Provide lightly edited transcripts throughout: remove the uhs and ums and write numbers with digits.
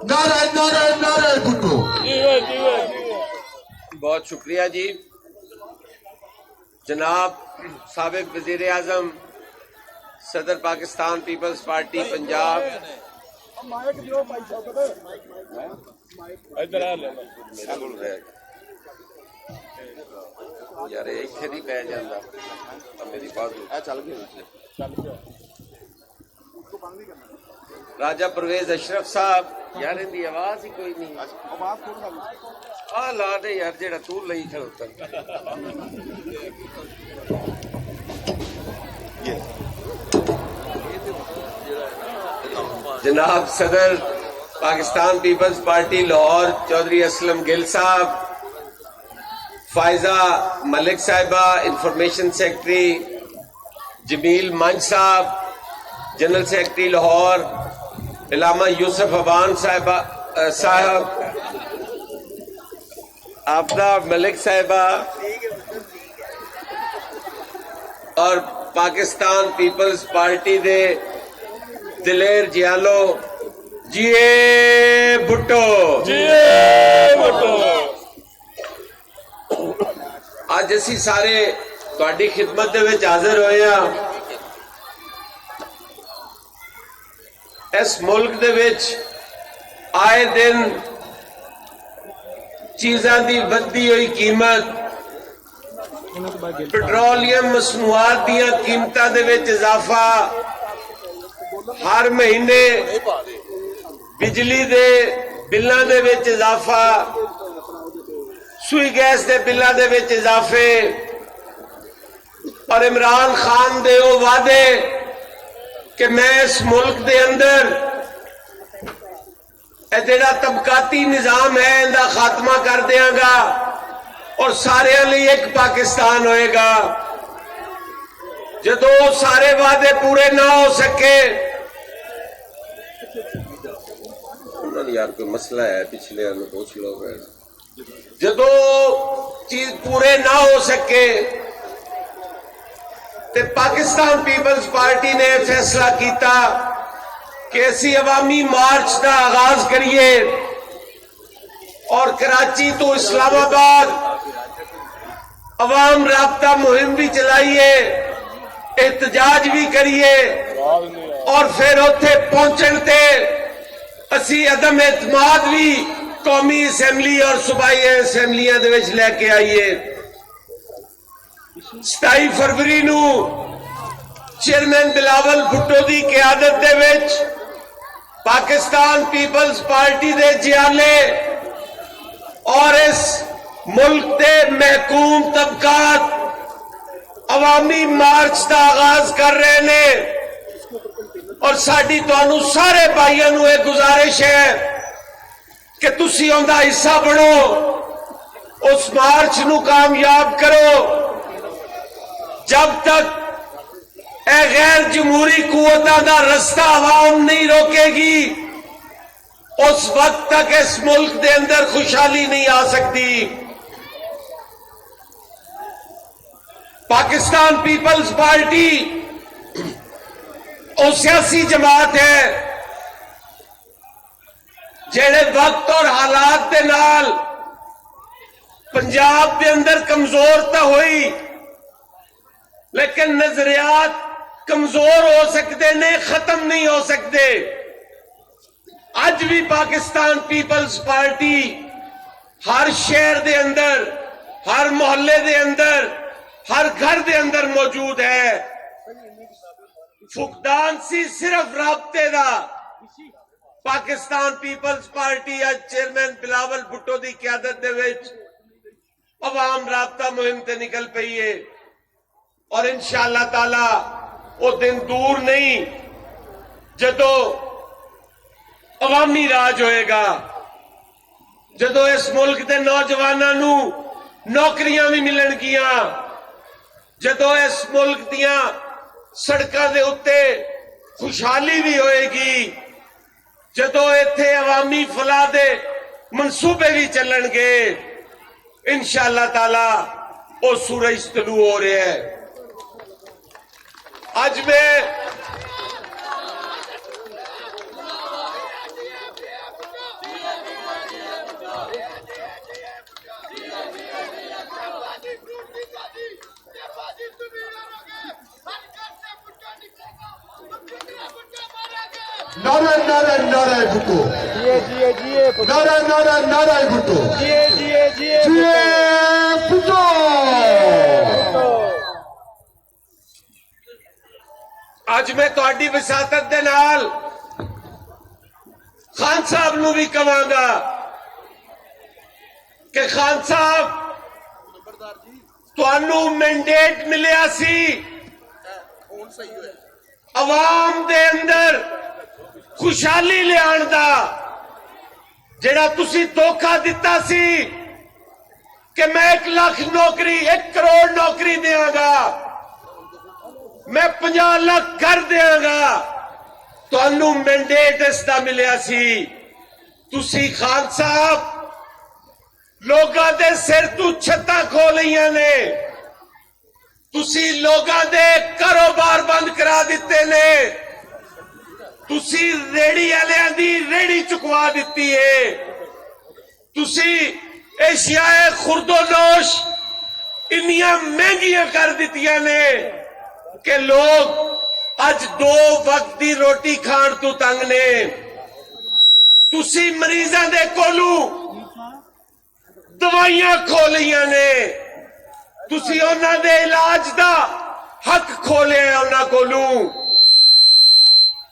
नारे नारे नारे भुट्टो। बहुत शुक्रिया जी। जनाब साबिक वजीर आजम सदर पाकिस्तान पीपल्स पार्टी पंजाब यार इतने नहीं पै जाता मेरी बात राजा परवेज अशरफ साहब यार इनकी आवाज ही कोई नहीं आ ला दे यार जेड़ा तू लई खड़ोता जनाब सदर पाकिस्तान पीपल्स पार्टी लाहौर चौधरी असलम गिल साहब, फायजा मलिक साहिबा इंफॉर्मेशन सेक्रेटरी, जमील मंच साहब जनरल सेक्रेटरी लाहौर, इलामा यूसुफ अबान साहब, आपदा मलिक साहिबा और पाकिस्तान पीपल्स पार्टी दे दिलेर जियालो जीए भुट्टो अज असी सारे तुहाडी खिदमत दे विच हाजिर होए हां। इस मुल्क दे विच आए दिन चीज़ां दी वधदी हुई कीमत, पेट्रोलियम मसनूआत दीयां कीमतां दे विच इजाफा, हर महीने बिजली दे बिल्लां दे विच इजाफा, सुई गैस दे बिल्लां दे विच इजाफे और इमरान खान दे वो वादे कि मैं इस मुल्क दे अंदर जेड़ा तबकाती निजाम है इनका खात्मा कर देंगा और सारे लिए एक पाकिस्तान होएगा। जदों सारे वादे पूरे ना हो सके, यार कोई मसला है पिछले पूछ लो, जदों चीज पूरे ना हो सके ते पाकिस्तान पीपल्स पार्टी ने फैसला किया कि असी अवामी मार्च का आगाज करिए और कराची तो इस्लामाबाद अवाम राब्ता मुहिम भी चलाइए, एहतजाज भी करिए और फिर उत्थे पहुंचण ते असी अदम एतमाद भी कौमी असैम्बली और सूबाई असैम्बलियां दे विच लैके आइए। 27 फरवरी नू चेयरमैन बिलावल भुट्टो की क्यादत दे विच पाकिस्तान पीपल्स पार्टी दे जियाले और इस मुल्क के महकूम तबकात अवामी मार्च का आगाज कर रहे ने और साडी तुहानू सारे भाइयों नू एक गुजारिश है कि तुसी उनका हिस्सा बनो, उस मार्च नू कामयाब करो। जब तक गैर जमहूरी कुव्वतां दा रास्ता अवाम नहीं रोकेगी, उस वक्त तक इस मुल्क के अंदर खुशहाली नहीं आ सकती। पाकिस्तान पीपल्स पार्टी वो सियासी जमात है जेड़े वक्त और हालात के नाल पंजाब के अंदर कमजोर तो हुई, लेकिन नजरियात कमजोर हो सकते ने, खत्म नहीं हो सकते। अज भी पाकिस्तान पीपल्स पार्टी हर शहर के अंदर, हर मोहल्ले के अंदर, हर घर के अंदर मौजूद है। फुकदान सी सिर्फ राबते का पाकिस्तान पीपल्स पार्टी आज चेयरमैन बिलावल भुट्टो की क्यादत दे विच अवाम राबता मुहिम ते निकल पई है और इंशाअल्लाह ताला वो दिन दूर नहीं जदों अवामी राज होएगा, जदों इस मुल्क के नौजवानों नू नौकरियां भी मिलणगियां, जदों इस मुल्क दियां सड़कों के उत्ते खुशहाली भी होएगी, जदों इत्थे अवामी फलाह दे मनसूबे भी चलणगे। इंशाअल्लाह ताला वो सूरज तलू हो रहा है। आज मैं नारे नारे नारे भुट्टो नारे नारे नारे भुट्टो जिए भुट्टो ਅੱਜ मैं ਤੁਹਾਡੀ ਵਿਸਾਤਤ ਦੇ ਨਾਲ ਖਾਨ ਸਾਹਿਬ ਨੂੰ ਵੀ ਕਹਾਂਗਾ ਕਿ ਖਾਨ ਸਾਹਿਬ ਤੁਹਾਨੂੰ ਮੈਂਡੇਟ ਮਿਲਿਆ ਸੀ ਆਵਾਮ ਦੇ ਅੰਦਰ ਖੁਸ਼ਹਾਲੀ ਲਿਆਉਣ ਦਾ ਜਿਹੜਾ ਤੁਸੀਂ ਧੋਖਾ ਦਿੱਤਾ ਸੀ ਕਿ ਮੈਂ 1 ਲੱਖ ਨੌਕਰੀ 1 ਕਰੋੜ ਨੌਕਰੀ ਦੇਵਾਂਗਾ मैं 50 ਲੱਖ ਕਰ ਦਿਆਂਗਾ ਤੁਹਾਨੂੰ ਮੈਂਡੇਟ ਇਸ ਦਾ ਮਿਲਿਆ ਸੀ ਤੁਸੀਂ ਖਾਨ ਸਾਹਿਬ ਲੋਕਾਂ ਦੇ ਸਿਰ ਤੋਂ ਛੱਤਾਂ ਖੋਹ ਲਈਆਂ ਨੇ ਤੁਸੀਂ ਲੋਕਾਂ ਦੇ ਕਾਰੋਬਾਰ ਬੰਦ ਕਰਾ ਦਿੱਤੇ ਨੇ ਤੁਸੀਂ ਰੇੜੀ ਵਾਲਿਆਂ ਦੀ ਰੇੜੀ ਚੁਕਵਾ ਦਿੱਤੀ ਏ ਤੁਸੀਂ ਏਸ਼ੀਆਏ ਖੁਰਦੋਨੋਸ਼ ਇੰਨੀਆਂ ਮਹਿੰਗੀਆਂ ਕਰ ਦਿੱਤੀਆਂ ਨੇ कि लोग अज 2 वक्त की रोटी खाण तो तंग ने तुसी मरीजां दे कोलू दवाइयां खो लईयां ने तुसी उन्हां दे इलाज दा हक खो लिया उन्हां कोलू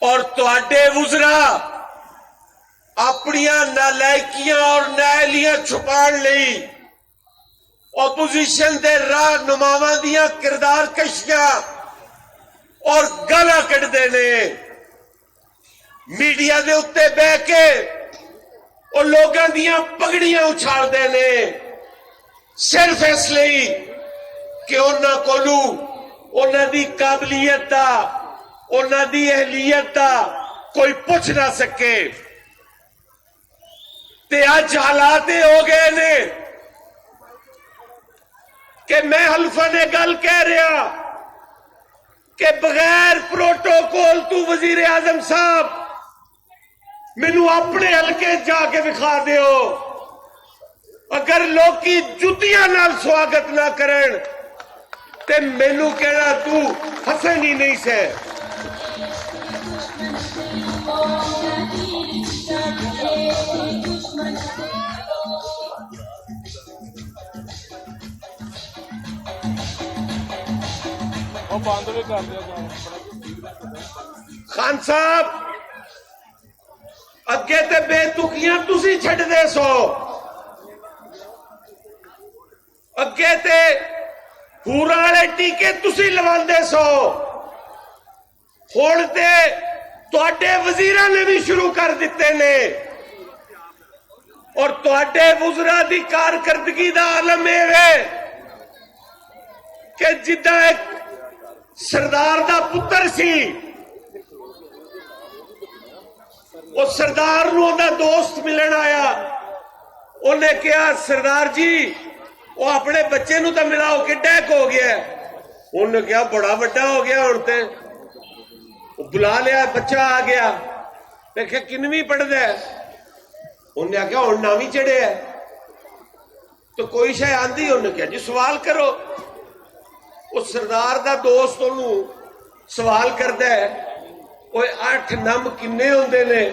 और तुहाडे वुज़रा अपनियां नालायकियां और नाअहलियां छुपाण लई ओपोजिशन दे रहनुमावां दियां किरदार कशियां और गालां कढ़दे ने मीडिया दे उत्ते बह के और लोगों दियां पगड़ियां उछालदे ने सिर्फ इसलिए कि उन्हां कोलू उन्हां दी काबलियत दा उन्हां दी अहलियत दा कोई पुछ ना सके ते अज हालात हो गए ने कि मैं हल्फा ने गल कह रहा कि बगैर प्रोटोकॉल तू वजीर आजम साहब मैनू अपने हल्के जाके विखा दियो अगर लोग जुतियां नाल स्वागत ना करन ते मैनू कहना तू हसन ही नहीं से बंद भी कर दिया खान साहब अगे ते बेतुकियां तुसी छड्डदे सो अगे ते पूरा वाले टीके तुसी लवांदे सो हुण ते तुहाडे वजीरां ने भी शुरू कर दिते ने और तुहाडे वुज़रा दी कारकर्दगी दा आलम है कि जिद्दां एक सरदार दा पुत्र सी वो सरदार नूं उहदा दोस्त मिलन आया उन्हें कहा सरदार जी वो अपने बच्चे नूं तां मिलाओ किड्डा हो गया उन्हें कहा बड़ा वड्डा हो गया हुण ते बुला लिया बच्चा आ गया मैं कहा किनवीं पढ़दा है उन्हें आख्या हुण नवीं चढ़िया तो कोई शय आंदी उन्हें कहा जी सवाल करो उस सरदार दा दोस्त ओनू सवाल करदा है ओए 8 नंब किन्ने होंदे ने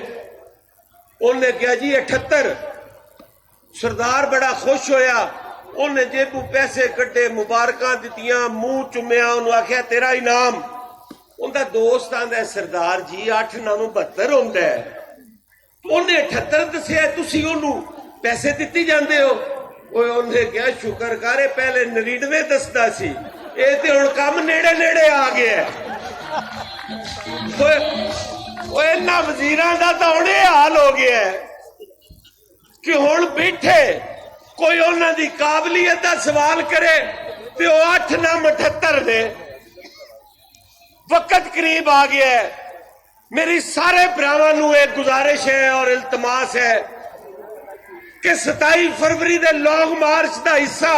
उन्हें कहा जी 78 सरदार बड़ा खुश होया उन्हें जेबू पैसे कड्डे मुबारकां दित्तियां मुंह चुम्मिया उन्हें आख्या तेरा इनाम उनका दोस्त आंदा सरदार जी 8 नंब 72 होंदा है उन्हें 78 दस्सिया तुसी ओनू पैसे दित्ती जांदे हो ओए उन्हें कहा शुक्र करे पहले 99 दसदा सी ये तो हुण काम नेड़े नेड़े आ गया इन्हां वजीरां दा तां हुण इह हाल हो गया कि हुण बैठे कोई उन्हां दी काबलियत दा सवाल करे ते ओह 8 नंब 78 ने वक्त करीब आ गया है मेरी सारे भरावां नूं एक गुजारिश है और इल्तमास है कि 27 फरवरी दे लॉन्ग मार्च का हिस्सा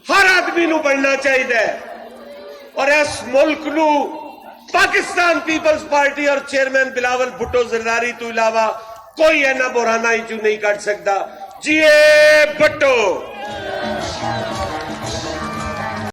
हर आदमी नूं बनना चाहिए और इस मुल्क नूं पाकिस्तान पीपल्स पार्टी और चेयरमैन बिलावल भुट्टो जरदारी तो इलावा कोई इन्हां बुरानाई चों नहीं कढ सकदा। जिए भुट्टो।